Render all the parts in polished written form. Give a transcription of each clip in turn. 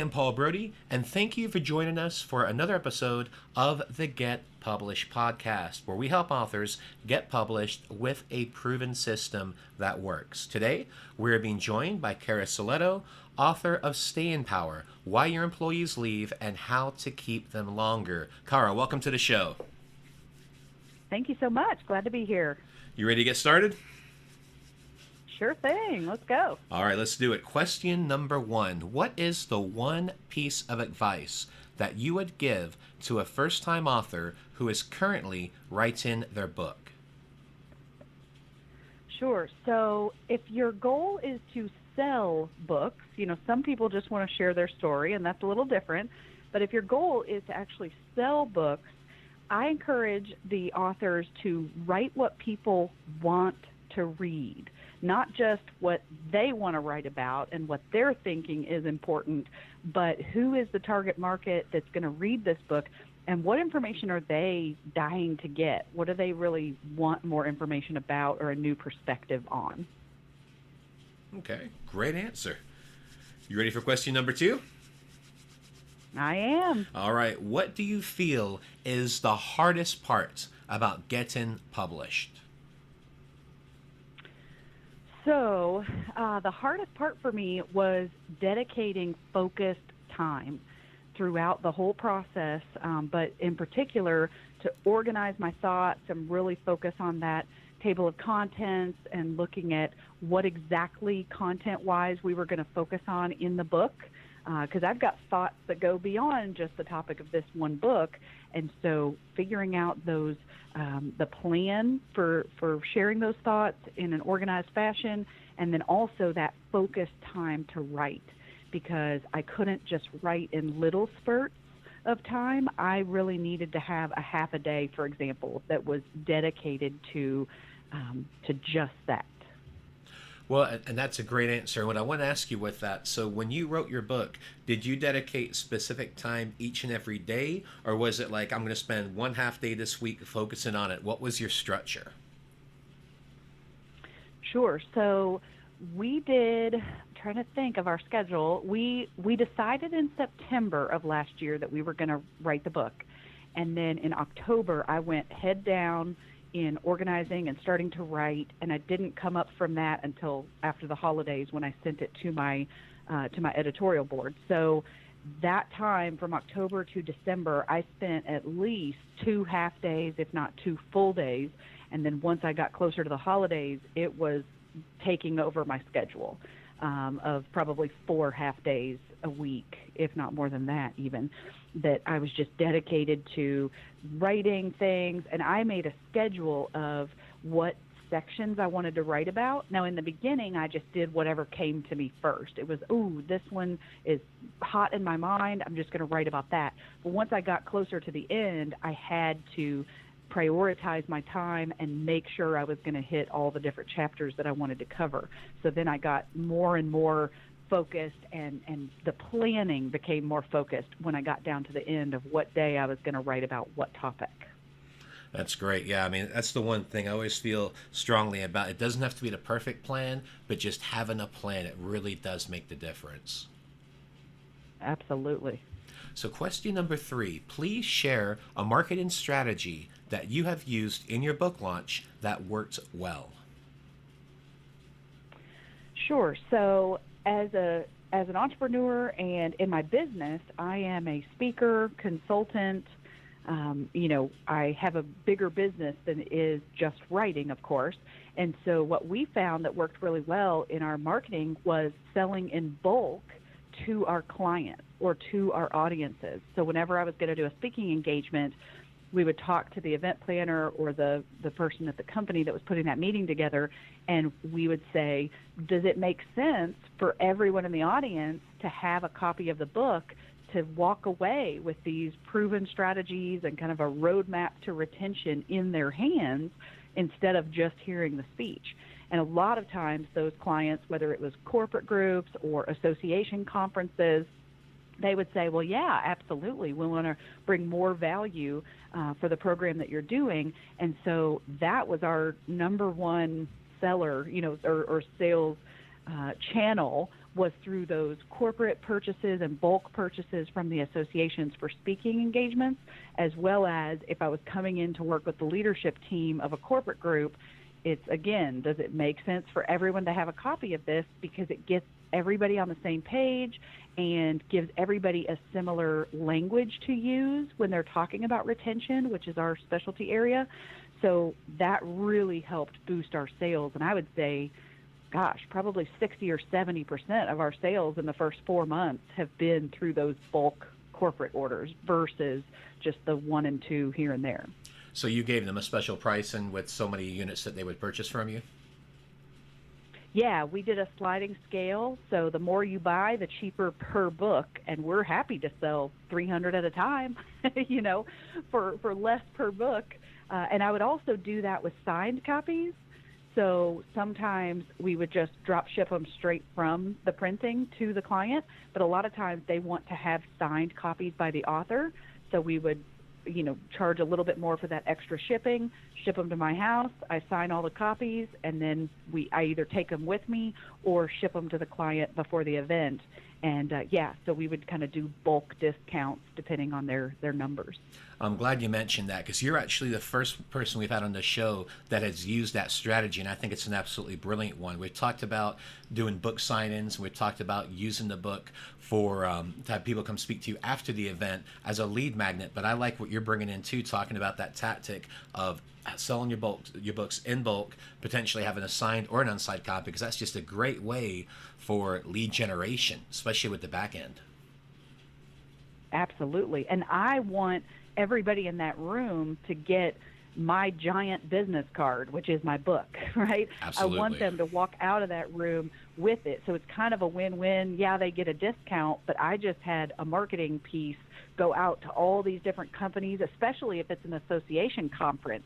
am Paul Brodie, and thank you for joining us for another episode of the Get Published podcast, where we help authors get published with a proven system that works. Today, we're being joined by Cara Silletto, author of Staying Power, Why Your Employees Leave and How to Keep Them Longer. Cara, welcome to the show. Thank you so much. Glad to be here. You ready to get started? Sure thing. Let's go. All right, let's do it. Question number 1. What is the one piece of advice that you would give to a first-time author who is currently writing their book? Sure. So if your goal is to sell books, some people just want to share their story, and that's a little different. But if your goal is to actually sell books, I encourage the authors to write what people want to read, not just what they want to write about and what they're thinking is important, but who is the target market that's going to read this book, and what information are they dying to get? What do they really want more information about or a new perspective on? Okay, great answer. You ready for question number 2? I am. All right, what do you feel is the hardest part about getting published? So the hardest part for me was dedicating focused time throughout the whole process, but in particular to organize my thoughts and really focus on that table of contents and looking at what exactly content-wise we were going to focus on in the book, because I've got thoughts that go beyond just the topic of this one book. And so figuring out those, the plan for sharing those thoughts in an organized fashion, and then also that focused time to write, because I couldn't just write in little spurts of time. I really needed to have a half a day, for example, that was dedicated to just that. Well, and that's a great answer. And what I want to ask you with that, so when you wrote your book, did you dedicate specific time each and every day? Or was it like, I'm going to spend one half day this week focusing on it? What was your structure? Sure. So we did, I'm trying to think of our schedule. We decided in September of last year that we were going to write the book. And then in October, I went head down in organizing and starting to write, and I didn't come up from that until after the holidays when I sent it to my editorial board. So that time from October to December, I spent at least 2 half days, if not 2 full days. And then once I got closer to the holidays, it was taking over my schedule of probably 4 half days a week, if not more than that even, that I was just dedicated to writing things. And I made a schedule of what sections I wanted to write about. Now, in the beginning, I just did whatever came to me first. It was, this one is hot in my mind, I'm just going to write about that. But once I got closer to the end, I had to prioritize my time and make sure I was going to hit all the different chapters that I wanted to cover. So then I got more and more focused, and the planning became more focused when I got down to the end of what day I was going to write about what topic. That's great. Yeah, I mean, that's the one thing I always feel strongly about. It doesn't have to be the perfect plan, but just having a plan, it really does make the difference. Absolutely. So question number 3, please share a marketing strategy that you have used in your book launch that worked well. Sure. So as an entrepreneur and in my business, I am a speaker, consultant. I have a bigger business than is just writing, of course. And so what we found that worked really well in our marketing was selling in bulk to our clients or to our audiences. So whenever I was going to do a speaking engagement, we would talk to the event planner or the person at the company that was putting that meeting together, and we would say, does it make sense for everyone in the audience to have a copy of the book to walk away with these proven strategies and kind of a roadmap to retention in their hands instead of just hearing the speech? And a lot of times those clients, whether it was corporate groups or association conferences, they would say, well, yeah, absolutely. We want to bring more value for the program that you're doing. And so that was our number one seller, or sales channel, was through those corporate purchases and bulk purchases from the associations for speaking engagements, as well as if I was coming in to work with the leadership team of a corporate group. It's, again, does it make sense for everyone to have a copy of this, because it gets everybody on the same page and gives everybody a similar language to use when they're talking about retention, which is our specialty area. So that really helped boost our sales. And I would say, gosh, probably 60 or 70% of our sales in the first 4 months have been through those bulk corporate orders versus just the 1 and 2 here and there. So you gave them a special price and with so many units that they would purchase from you? Yeah, we did a sliding scale. So the more you buy, the cheaper per book. And we're happy to sell 300 at a time, for less per book. And I would also do that with signed copies. So sometimes we would just drop ship them straight from the printing to the client, but a lot of times they want to have signed copies by the author. So we would, charge a little bit more for that extra shipping, ship them to my house. I sign all the copies, and then I either take them with me or ship them to the client before the event. And so we would kind of do bulk discounts depending on their numbers. I'm glad you mentioned that, because you're actually the first person we've had on the show that has used that strategy, and I think it's an absolutely brilliant one. We've talked about doing book sign-ins, and we've talked about using the book for to have people come speak to you after the event as a lead magnet, but I like what you're bringing in too, talking about that tactic of selling your books in bulk, potentially having a signed or an unsigned copy, because that's just a great way for lead generation, especially with the back end. Absolutely. And I want everybody in that room to get my giant business card, which is my book, right? Absolutely. I want them to walk out of that room with it. So it's kind of a win-win. Yeah, they get a discount, but I just had a marketing piece go out to all these different companies, especially if it's an association conference.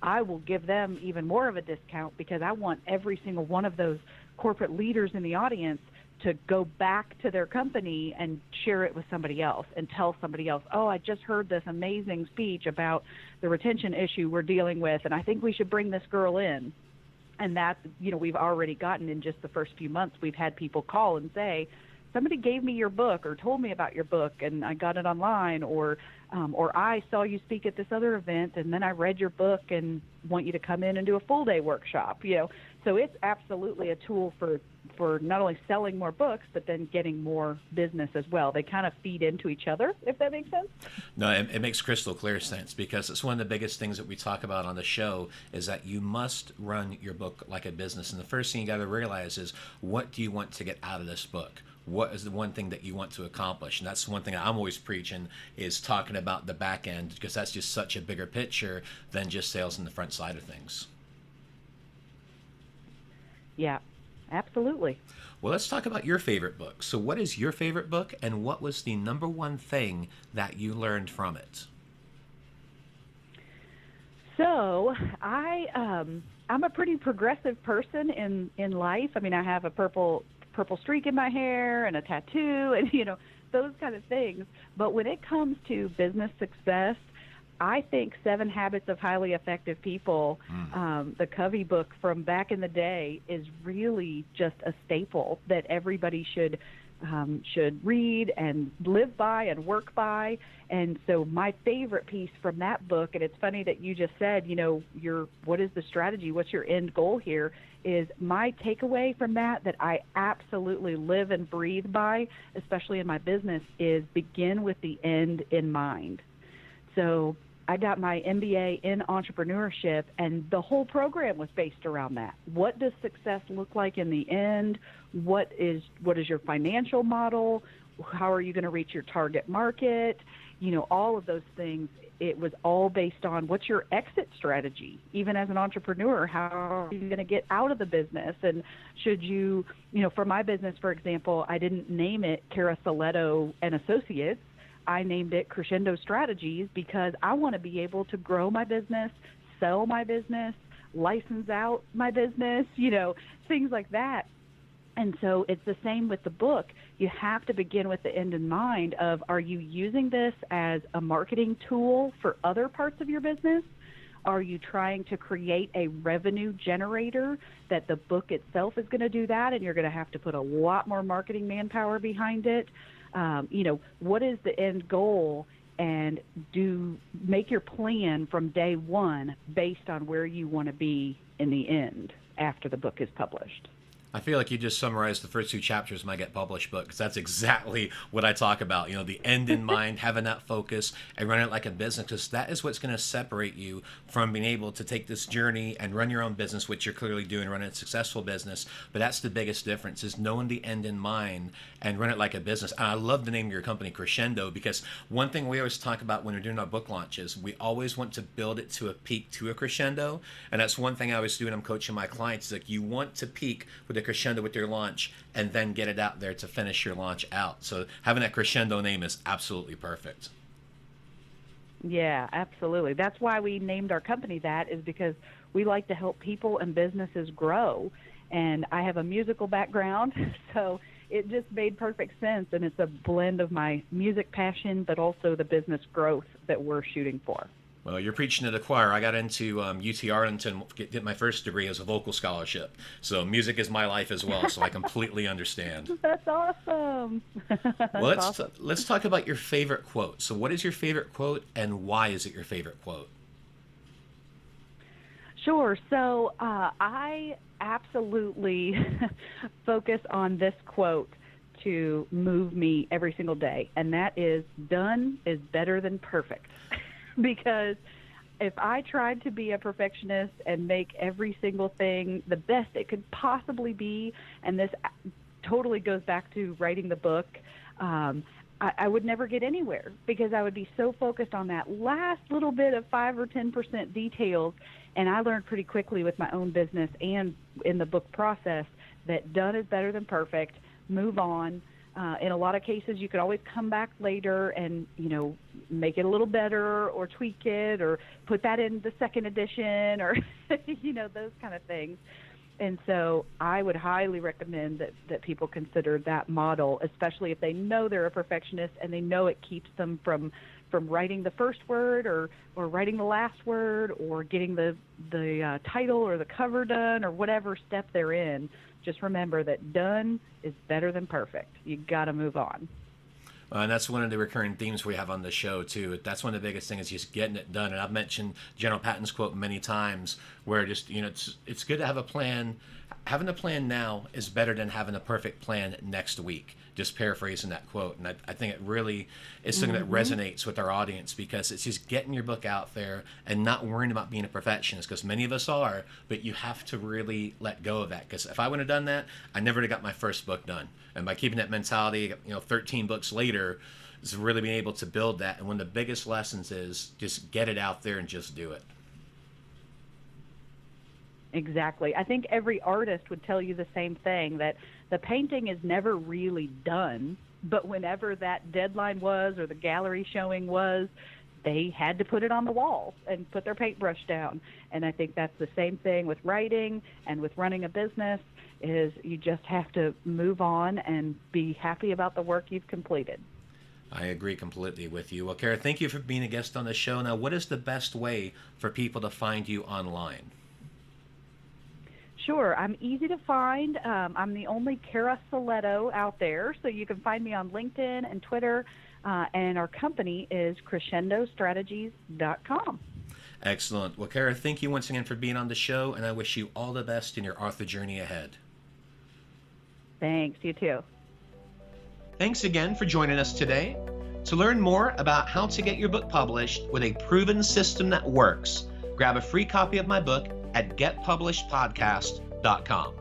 I will give them even more of a discount, because I want every single one of those corporate leaders in the audience to go back to their company and share it with somebody else and tell somebody else, oh, I just heard this amazing speech about the retention issue we're dealing with, and I think we should bring this girl in. And that, we've already gotten, in just the first few months, we've had people call and say, somebody gave me your book or told me about your book and I got it online, or I saw you speak at this other event and then I read your book and want you to come in and do a full day workshop. So it's absolutely a tool for not only selling more books, but then getting more business as well. They kind of feed into each other, if that makes sense. No, it makes crystal clear sense, because it's one of the biggest things that we talk about on the show is that you must run your book like a business. And the first thing you got to realize is, what do you want to get out of this book? What is the one thing that you want to accomplish? And that's one thing I'm always preaching, is talking about the back end, because that's just such a bigger picture than just sales in the front side of things. Yeah, absolutely. Well, let's talk about your favorite book. So what is your favorite book, and what was the number one thing that you learned from it? So I'm a pretty progressive person in life. I mean, I have a purple streak in my hair and a tattoo and, those kind of things. But when it comes to business success, I think 7 Habits of Highly Effective People, the Covey book from back in the day, is really just a staple that everybody should read and live by and work by. And so my favorite piece from that book, and it's funny that you just said, what is the strategy? What's your end goal here? Is my takeaway from that I absolutely live and breathe by, especially in my business, is begin with the end in mind. So I got my MBA in entrepreneurship, and the whole program was based around that. What does success look like in the end? What is your financial model? How are you going to reach your target market? All of those things. It was all based on what's your exit strategy. Even as an entrepreneur, how are you going to get out of the business? And should you, for my business, for example, I didn't name it Cara Silletto and Associates. I named it Crescendo Strategies, because I want to be able to grow my business, sell my business, license out my business, things like that. And so it's the same with the book. You have to begin with the end in mind of, are you using this as a marketing tool for other parts of your business? Are you trying to create a revenue generator that the book itself is going to do that, and you're going to have to put a lot more marketing manpower behind it? What is the end goal? And make your plan from day one based on where you want to be in the end after the book is published. I feel like you just summarized the first 2 chapters of my Get Published book, because that's exactly what I talk about. The end in mind, having that focus, and running it like a business, because that is what's going to separate you from being able to take this journey and run your own business, which you're clearly doing, running a successful business. But that's the biggest difference, is knowing the end in mind and run it like a business. And I love the name of your company, Crescendo, because one thing we always talk about when we're doing our book launches, we always want to build it to a peak, to a crescendo. And that's one thing I always do when I'm coaching my clients, is like, you want to peak with a crescendo with your launch and then get it out there to finish your launch out. So having that crescendo name is absolutely perfect. Yeah, absolutely. That's why we named our company that, is because we like to help people and businesses grow. And I have a musical background, so it just made perfect sense. And it's a blend of my music passion, but also the business growth that we're shooting for. Well, you're preaching to the choir. I got into UT Arlington, get my first degree as a vocal scholarship. So music is my life as well, so I completely understand. That's awesome. Well, let's talk about your favorite quote. So what is your favorite quote, and why is it your favorite quote? Sure. So I absolutely focus on this quote to move me every single day, and that is, done is better than perfect. Because if I tried to be a perfectionist and make every single thing the best it could possibly be, and this totally goes back to writing the book, I would never get anywhere, because I would be so focused on that last little bit of 5 or 10% details. And I learned pretty quickly with my own business and in the book process that done is better than perfect. Move on. In a lot of cases, you could always come back later and, make it a little better, or tweak it, or put that in the second edition, or, those kind of things. And so I would highly recommend that people consider that model, especially if they know they're a perfectionist and they know it keeps them from writing the first word or writing the last word, or getting the title or the cover done, or whatever step they're in. Just remember that done is better than perfect. You got to move on. And that's one of the recurring themes we have on the show, too. That's one of the biggest things, is just getting it done. And I've mentioned General Patton's quote many times, where just, it's good to have a plan. Having a plan now is better than having a perfect plan next week. Just paraphrasing that quote. And I think it really is something that resonates with our audience, because it's just getting your book out there and not worrying about being a perfectionist, because many of us are, but you have to really let go of that. Because if I would have done that, I never would have got my first book done. And by keeping that mentality, 13 books later, is really being able to build that. And one of the biggest lessons is just get it out there and just do it. Exactly. I think every artist would tell you the same thing, that the painting is never really done, but whenever that deadline was, or the gallery showing was, they had to put it on the wall and put their paintbrush down. And I think that's the same thing with writing and with running a business, is you just have to move on and be happy about the work you've completed. I agree completely with you. Well, Cara, thank you for being a guest on the show. Now, what is the best way for people to find you online? Sure. I'm easy to find. I'm the only Cara Silletto out there, so you can find me on LinkedIn and Twitter, and our company is crescendostrategies.com. Excellent. Well, Cara, thank you once again for being on the show, and I wish you all the best in your author journey ahead. Thanks. You too. Thanks again for joining us today. To learn more about how to get your book published with a proven system that works, grab a free copy of my book at getpublishedpodcast.com.